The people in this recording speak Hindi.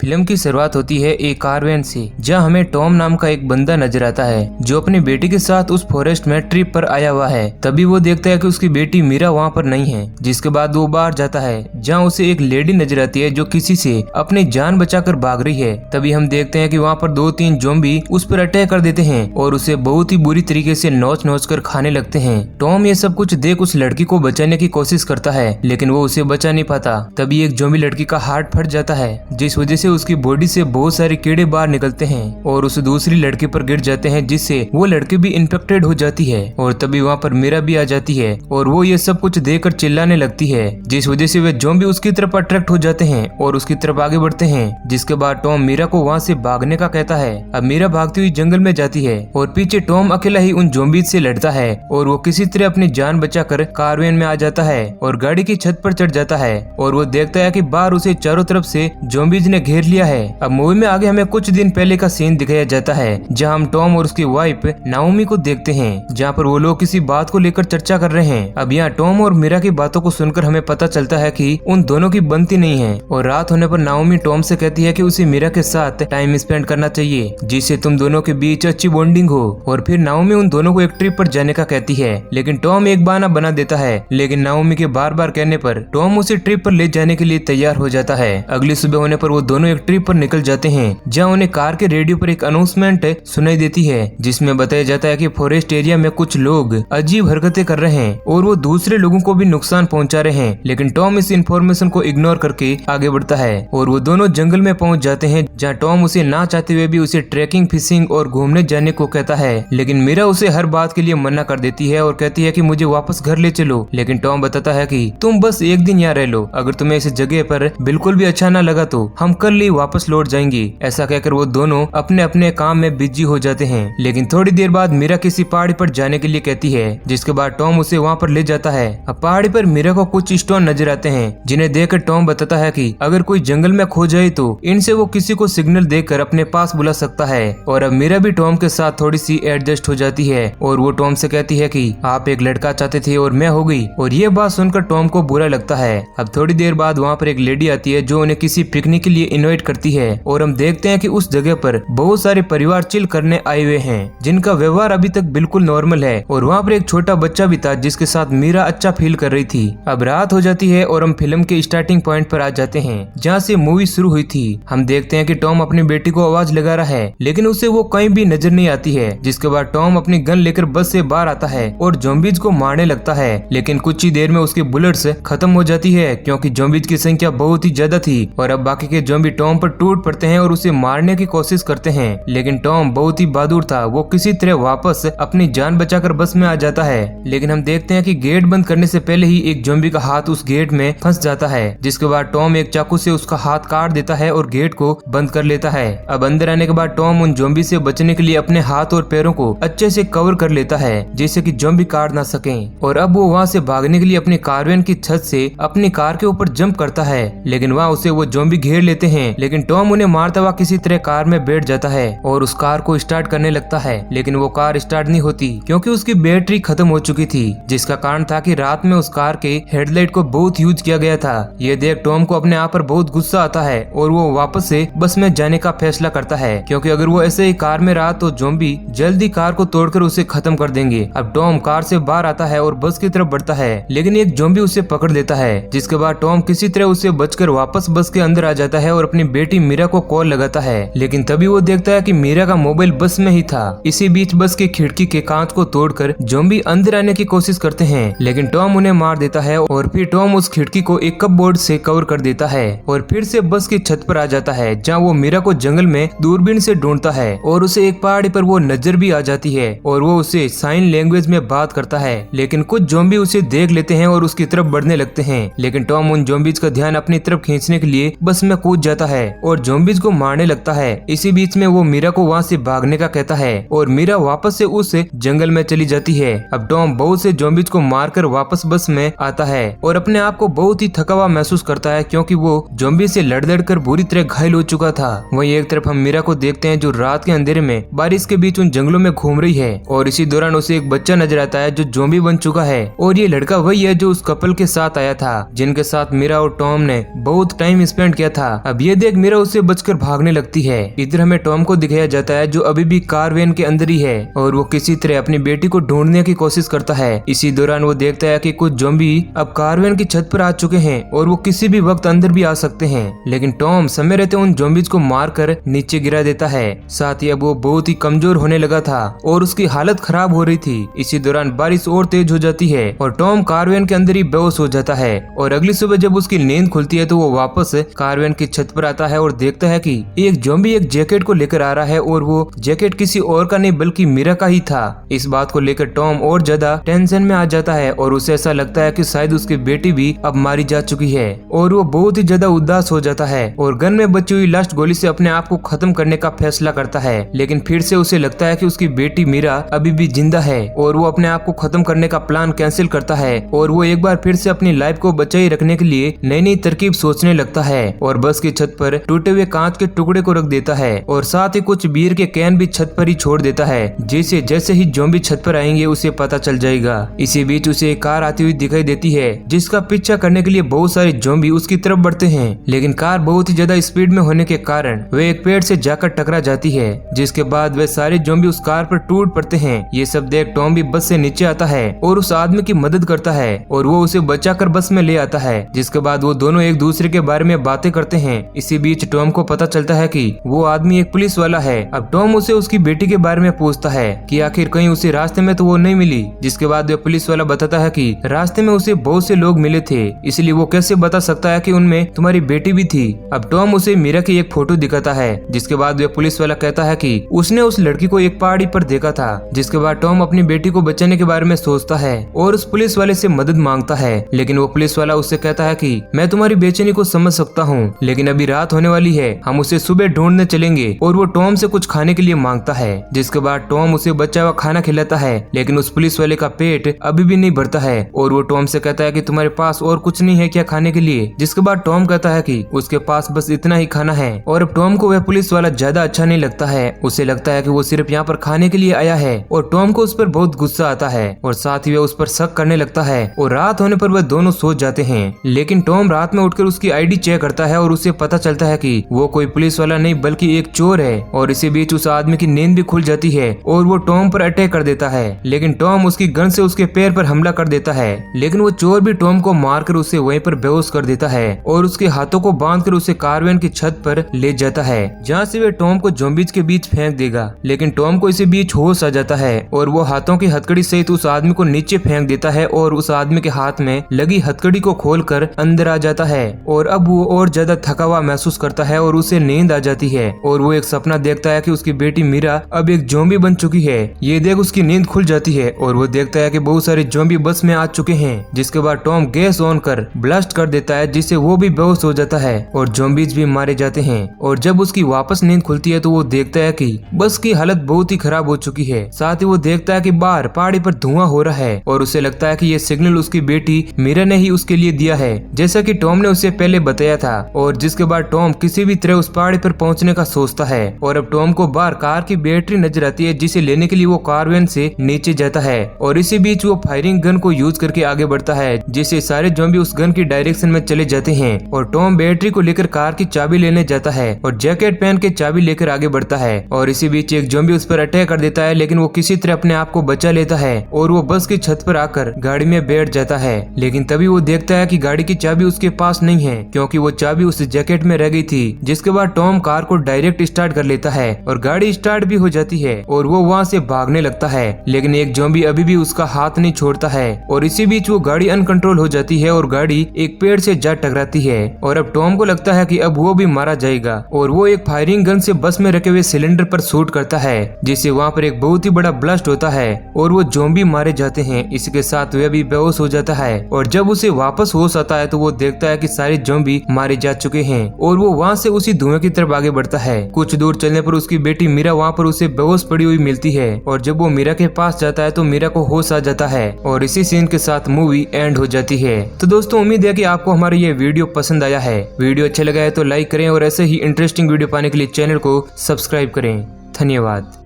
फिल्म की शुरुआत होती है एक कारवैन से, जहां हमें टॉम नाम का एक बंदा नजर आता है जो अपनी बेटी के साथ उस फॉरेस्ट में ट्रिप पर आया हुआ है। तभी वो देखता है कि उसकी बेटी मीरा वहाँ पर नहीं है, जिसके बाद वो बाहर जाता है जहाँ उसे एक लेडी नजर आती है जो किसी से अपनी जान बचाकर भाग रही है। तभी हम देखते हैं कि वहाँ पर 2-3 ज़ॉम्बी उस पर अटैक कर देते हैं और उसे बहुत ही बुरी तरीके से नोच नोच कर खाने लगते हैं। टॉम ये सब कुछ देख उस लड़की को बचाने की कोशिश करता है, लेकिन वो उसे बचा नहीं पाता। तभी एक ज़ॉम्बी लड़की का हार्ट फट जाता है, जिस वजह से उसकी बॉडी से बहुत सारे कीड़े बाहर निकलते हैं और उस दूसरी लड़की पर गिर जाते हैं, जिससे वो लड़की भी इन्फेक्टेड हो जाती है। और तभी वहाँ पर मीरा भी आ जाती है और वो ये सब कुछ देखकर चिल्लाने लगती है, जिस वजह से वे ज़ॉम्बी उसकी तरफ अट्रैक्ट हो जाते हैं और उसकी तरफ आगे बढ़ते हैं। जिसके बाद टॉम मीरा को वहाँ से भागने का कहता है। अब मीरा भागती हुई जंगल में जाती है और पीछे टॉम अकेला ही उन ज़ॉम्बीज़ से लड़ता है और वो किसी तरह अपनी जान बचाकर कारवैन में आ जाता है और गाड़ी की छत पर चढ़ जाता है और वो देखता है कि बाहर उसे चारों तरफ से ज़ॉम्बीज़ ने घेर लिया है। अब मूवी में आगे हमें कुछ दिन पहले का सीन दिखाया जाता है, जहां हम टॉम और उसकी वाइफ नाओमी को देखते हैं, जहां पर वो लोग किसी बात को लेकर चर्चा कर रहे हैं। अब यहाँ टॉम और मीरा की बातों को सुनकर हमें पता चलता है कि उन दोनों की बनती नहीं है और रात होने पर नाओमी टॉम से कहती है कि उसे मीरा के साथ टाइम स्पेंड करना चाहिए, जिससे तुम दोनों के बीच अच्छी बॉन्डिंग हो। और फिर नाओमी उन दोनों को एक ट्रिप पर जाने का कहती है, लेकिन टॉम एक बहाना बना देता है। लेकिन नाओमी के बार बार कहने पर टॉम उसे ट्रिप पर ले जाने के लिए तैयार हो जाता है। अगली सुबह होने पर वो दोनों एक ट्रिप पर निकल जाते हैं, जहां उन्हें कार के रेडियो पर एक अनाउंसमेंट सुनाई देती है, जिसमें बताया जाता है कि फॉरेस्ट एरिया में कुछ लोग अजीब हरकतें कर रहे हैं और वो दूसरे लोगों को भी नुकसान पहुंचा रहे हैं। लेकिन टॉम इस इंफॉर्मेशन को इग्नोर करके आगे बढ़ता है और वो दोनों जंगल में पहुंच जाते हैं, जहां टॉम उसे ना चाहते हुए भी उसे ट्रैकिंग, फिशिंग और घूमने जाने को कहता है। लेकिन मीरा उसे हर बात के लिए मना कर देती है और कहती है कि मुझे वापस घर ले चलो। लेकिन टॉम बताता है कि तुम बस एक दिन यहाँ रह लो, अगर तुम्हें इस जगह पर बिल्कुल भी अच्छा ना लगा तो हम कल ही वापस लौट जाएंगे। ऐसा कहकर वो दोनों अपने अपने काम में बिजी हो जाते हैं। लेकिन थोड़ी देर बाद मीरा किसी पहाड़ी पर जाने के लिए कहती है, जिसके बाद टॉम उसे वहाँ पर ले जाता है। अब पहाड़ी पर मीरा को कुछ स्टोन नजर आते हैं, जिन्हें देखकर टॉम बताता है कि अगर कोई जंगल में खो जाए तो इनसे वो किसी को सिग्नल देकर अपने पास बुला सकता है। और अब मीरा भी टॉम के साथ थोड़ी सी एडजस्ट हो जाती है और वो टॉम से कहती है कि आप एक लड़का चाहते थे और मैं हो गई। और ये बात सुनकर टॉम को बुरा लगता है। अब थोड़ी देर बाद वहाँ पर एक लेडी आती है जो उन्हें किसी पिकनिक के लिए इनवाइट करती है और हम देखते हैं कि उस जगह पर बहुत सारे परिवार चिल करने आए हुए हैं, जिनका व्यवहार अभी तक बिल्कुल नॉर्मल है। और वहाँ पर एक छोटा बच्चा भी था जिसके साथ मीरा अच्छा फील कर रही थी। अब रात हो जाती है और हम फिल्म के स्टार्टिंग पॉइंट पर आ जाते हैं, जहाँ से मूवी शुरू हुई थी। हम देखते हैं कि टॉम अपनी बेटी को आवाज लगा रहा है, लेकिन उसे वो कहीं भी नजर नहीं आती है। जिसके बाद टॉम अपनी गन लेकर बस से बाहर आता है और ज़ॉम्बीज़ को मारने लगता है। लेकिन कुछ ही देर में उसकी बुलेट्स खत्म हो जाती है, क्योंकि ज़ॉम्बीज़ की संख्या बहुत ही ज्यादा थी। और अब बाकी के ज़ॉम्बी टॉम पर टूट पड़ते हैं और उसे मारने की कोशिश करते हैं। लेकिन टॉम बहुत ही बहादुर था, वो किसी तरह वापस अपनी जान बचाकर बस में आ जाता है। लेकिन हम देखते हैं कि गेट बंद करने से पहले ही एक ज़ॉम्बी का हाथ उस गेट में फंस जाता है, जिसके बाद टॉम एक चाकू से उसका हाथ काट देता है और गेट को बंद कर लेता है। अब अंदर आने के बाद टॉम उन ज़ॉम्बी से बचने के लिए अपने हाथ और पैरों को अच्छे से कवर कर लेता है, जिससे कि ज़ॉम्बी काट ना सकें। और अब वो वहाँ से भागने के लिए अपनी कारवैन की छत से अपनी कार के ऊपर जंप करता है, लेकिन वहाँ उसे वो ज़ॉम्बी घेर लेते हैं। लेकिन टॉम उन्हें मारता हुआ किसी तरह कार में बैठ जाता है और उस कार को स्टार्ट करने लगता है। लेकिन वो कार स्टार्ट नहीं होती, क्योंकि उसकी बैटरी खत्म हो चुकी थी, जिसका कारण था कि रात में उस कार के हेडलाइट को बहुत यूज किया गया था। ये देख टॉम को अपने आप पर बहुत गुस्सा आता है और वो वापस से बस में जाने का फैसला करता है, क्योंकि अगर वो ऐसे ही कार में रहा तो ज़ॉम्बी जल्दी कार को तोड़कर उसे खत्म कर देंगे। अब टॉम कार से बाहर आता है और बस की तरफ बढ़ता है, लेकिन एक ज़ॉम्बी उसे पकड़ लेता है। जिसके बाद टॉम किसी तरह उसे बचकर वापस बस के अंदर आ जाता है और अपनी बेटी मीरा को कॉल लगाता है। लेकिन तभी वो देखता है कि मीरा का मोबाइल बस में ही था। इसी बीच बस की खिड़की के कांच को तोड़कर ज़ॉम्बी अंदर आने की कोशिश करते हैं, लेकिन टॉम उन्हें मार देता है और फिर टॉम उस खिड़की को एक कपबोर्ड से कवर कर देता है और फिर से बस की छत पर आ जाता है, जहाँ वो मीरा को जंगल में दूरबीन से ढूंढता है और उसे एक पहाड़ी पर वो नजर भी आ जाती है और वो उसे साइन लैंग्वेज में बात करता है। लेकिन कुछ ज़ॉम्बी उसे देख लेते हैं और उसकी तरफ बढ़ने लगते हैं। लेकिन टॉम उन ज़ॉम्बीज़ का ध्यान अपनी तरफ खींचने के लिए बस में कूद जाता है और ज़ॉम्बीज़ को मारने लगता है। इसी बीच में वो मीरा को वहाँ से भागने का कहता है और मीरा वापस से उस जंगल में चली जाती है। अब टॉम बहुत से ज़ॉम्बीज़ को मारकर वापस बस में आता है और अपने आप को बहुत ही थका हुआ महसूस करता है, क्योंकि वो ज़ॉम्बी से लड़ लड़ कर बुरी तरह घायल हो चुका था। वहीं एक तरफ हम मीरा को देखते हैं जो रात के अंधेरे में बारिश के बीच उन जंगलों में घूम रही है और इसी दौरान उसे एक बच्चा नजर आता है जो ज़ॉम्बी बन चुका है। और ये लड़का वही है जो उस कपल के साथ आया था, जिनके साथ मीरा और टॉम ने बहुत टाइम स्पेंड किया था। अब ये ये देख मीरा उससे बचकर भागने लगती है। इधर हमें टॉम को दिखाया जाता है जो अभी भी कार वैन के अंदर ही है और वो किसी तरह अपनी बेटी को ढूंढने की कोशिश करता है। इसी दौरान वो देखता है कि कुछ ज़ॉम्बी अब कार वैन की छत पर आ चुके हैं और वो किसी भी वक्त अंदर भी आ सकते हैं, लेकिन टॉम समय रहते उन ज़ॉम्बीज को मारकर नीचे गिरा देता है। साथ ही अब वो बहुत ही कमजोर होने लगा था और उसकी हालत खराब हो रही थी। इसी दौरान बारिश और तेज हो जाती है और टॉम कार वैन के अंदर ही बेहोश हो जाता है और अगली सुबह जब उसकी नींद खुलती है तो वो वापस कार वैन की छत पर आता है और देखता है कि एक ज़ॉम्बी एक जैकेट को लेकर आ रहा है और वो जैकेट किसी और का नहीं बल्कि मीरा का ही था। इस बात को लेकर टॉम और ज्यादा टेंशन में आ जाता है और उसे ऐसा लगता है कि शायद उसकी बेटी भी अब मारी जा चुकी है और वो बहुत ही ज्यादा उदास हो जाता है और गन में बची हुई लास्ट गोली से अपने आप को खत्म करने का फैसला करता है। लेकिन फिर से उसे लगता है कि उसकी बेटी मीरा अभी भी जिंदा है और वो अपने आप को खत्म करने का प्लान कैंसिल करता है और वो एक बार फिर से अपनी लाइफ को बचाए रखने के लिए नई नई तरकीब सोचने लगता है और बस की छत पर टूटे हुए कांच के टुकड़े को रख देता है और साथ ही कुछ बियर के कैन भी छत पर ही छोड़ देता है, जैसे जैसे ही ज़ॉम्बी छत पर आएंगे उसे पता चल जाएगा। इसी बीच उसे एक कार आती हुई दिखाई देती है जिसका पीछा करने के लिए बहुत सारे ज़ॉम्बी उसकी तरफ बढ़ते हैं, लेकिन कार बहुत ही ज्यादा स्पीड में होने के कारण वे एक पेड़ से जाकर टकरा जाती है, जिसके बाद वे सारे ज़ॉम्बी उस कार पर टूट पड़ते हैं। ये सब देख टॉम भी बस से नीचे आता है और उस आदमी की मदद करता है और वो उसे बचाकर बस में ले आता है, जिसके बाद वो दोनों एक दूसरे के बारे में बातें करते हैं। इसी बीच टॉम को पता चलता है कि वो आदमी एक पुलिस वाला है। अब टॉम उसे उसकी बेटी के बारे में पूछता है कि आखिर कहीं उसे रास्ते में तो वो नहीं मिली, जिसके बाद वो पुलिस वाला बताता है कि रास्ते में उसे बहुत से लोग मिले थे, इसलिए वो कैसे बता सकता है कि उनमें तुम्हारी बेटी भी थी। अब टॉम उसे मीरा की एक फोटो दिखाता है, जिसके बाद वह पुलिस वाला कहता है कि उसने उस लड़की को एक पहाड़ी पर देखा था। जिसके बाद टॉम अपनी बेटी को बचाने के बारे में सोचता है और उस पुलिस वाले से मदद मांगता है, लेकिन वो पुलिस वाला उससे कहता है कि मैं तुम्हारी बेचैनी को समझ सकता हूँ, लेकिन अभी रात होने वाली है, हम उसे सुबह ढूंढने चलेंगे। और वो टॉम से कुछ खाने के लिए मांगता है, जिसके बाद टॉम उसे बचा हुआ खाना खिलाता है, लेकिन उस पुलिस वाले का पेट अभी भी नहीं भरता है और वो टॉम से कहता है कि तुम्हारे पास और कुछ नहीं है क्या खाने के लिए। जिसके बाद टॉम कहता है कि उसके पास बस इतना ही खाना है और अब टॉम को वह पुलिस वाला ज्यादा अच्छा नहीं लगता है। उसे लगता है कि वो सिर्फ यहाँ पर खाने के लिए आया है और टॉम को उस पर बहुत गुस्सा आता है और साथ ही वह उस पर शक करने लगता है और रात होने पर वह दोनों सो जाते हैं। लेकिन टॉम रात में उठकर उसकी आईडी चेक करता है और उसे पता चलता है कि वो कोई पुलिस वाला नहीं बल्कि एक चोर है और इसी बीच उस आदमी की नींद भी खुल जाती है और वो टॉम पर अटैक कर देता है, लेकिन टॉम उसकी गन से उसके पैर पर हमला कर देता है, लेकिन वो चोर भी टॉम को मारकर उसे वहीं पर बेहोश कर देता है और उसके हाथों को बांधकर उसे कारवैन की छत पर ले जाता है, जहाँ से वे टॉम को ज़ॉम्बीज के बीच फेंक देगा। लेकिन टॉम को इसी बीच होश आ जाता है और वो हाथों की हथकड़ी सहित उस आदमी को नीचे फेंक देता है और उस आदमी के हाथ में लगी हथकड़ी को खोलकर अंदर आ जाता है और अब वो और ज्यादा थका हुआ महसूस करता है और उसे नींद आ जाती है और वो एक सपना देखता है कि उसकी बेटी मीरा अब एक ज़ॉम्बी बन चुकी है। ये देख उसकी नींद खुल जाती है और वो देखता है कि बहुत सारे ज़ॉम्बी बस में आ चुके हैं, जिसके बाद टॉम गैस ऑन कर ब्लास्ट कर देता है, जिससे वो भी बेहोश हो जाता है और ज़ॉम्बीज भी मारे जाते हैं। और जब उसकी वापस नींद खुलती है तो वो देखता है कि बस की हालत बहुत ही खराब हो चुकी है। साथ ही वो देखता है कि बाहर पहाड़ी पर धुआं हो रहा है और उसे लगता है कि ये सिग्नल उसकी बेटी मीरा ने ही उसके लिए दिया है, जैसा कि टॉम ने उसे पहले बताया था। और जिसके बाद टॉम किसी भी तरह उस पहाड़ी पर पहुंचने का सोचता है और अब टॉम को बाहर कार की बैटरी नजर आती है, जिसे लेने के लिए वो कारवैन से नीचे जाता है और इसी बीच वो फायरिंग गन को यूज करके आगे बढ़ता है, जिससे सारे ज़ॉम्बी उस गन की डायरेक्शन में चले जाते हैं और टॉम बैटरी को लेकर कार की चाबी लेने जाता है और जैकेट पहन के चाबी लेकर आगे बढ़ता है और इसी बीच एक ज़ॉम्बी उस पर अटैक कर देता है, लेकिन वो किसी तरह अपने आप को बचा लेता है और वो बस की छत पर आकर गाड़ी में बैठ जाता है। लेकिन तभी वो देखता है कि गाड़ी की चाबी उसके पास नहीं है, क्योंकि वो चाबी उस जैकेट में रह गई थी। जिसके बाद टॉम कार को डायरेक्ट स्टार्ट कर लेता है और गाड़ी स्टार्ट भी हो जाती है और वो वहाँ से भागने लगता है, लेकिन एक ज़ॉम्बी अभी भी उसका हाथ नहीं छोड़ता है और इसी बीच वो गाड़ी अनकंट्रोल हो जाती है और गाड़ी एक पेड़ से जा टकराती है और अब टॉम को लगता है कि अब वो भी मारा जाएगा और वो एक फायरिंग गन से बस में रखे हुए सिलेंडर पर शूट करता है, जिससे वहाँ पर एक बहुत ही बड़ा ब्लास्ट होता है और वो ज़ॉम्बी मारे जाते हैं। इसके साथ वह भी बेहोश हो जाता है और जब उसे वापस होश आता है तो वो देखता है कि सारे ज़ॉम्बी मारे जा चुके हैं और वो वहाँ से उसी धुएं की तरफ आगे बढ़ता है। कुछ दूर चलने पर उसकी बेटी मीरा वहाँ पर उसे बेहोश पड़ी हुई मिलती है और जब वो मीरा के पास जाता है तो मीरा को होश आ जाता है और इसी सीन के साथ मूवी एंड हो जाती है। तो दोस्तों उम्मीद है कि आपको हमारा ये वीडियो पसंद आया है। वीडियो अच्छा लगा है तो लाइक करें और ऐसे ही इंटरेस्टिंग वीडियो पाने के लिए चैनल को सब्सक्राइब करें। धन्यवाद।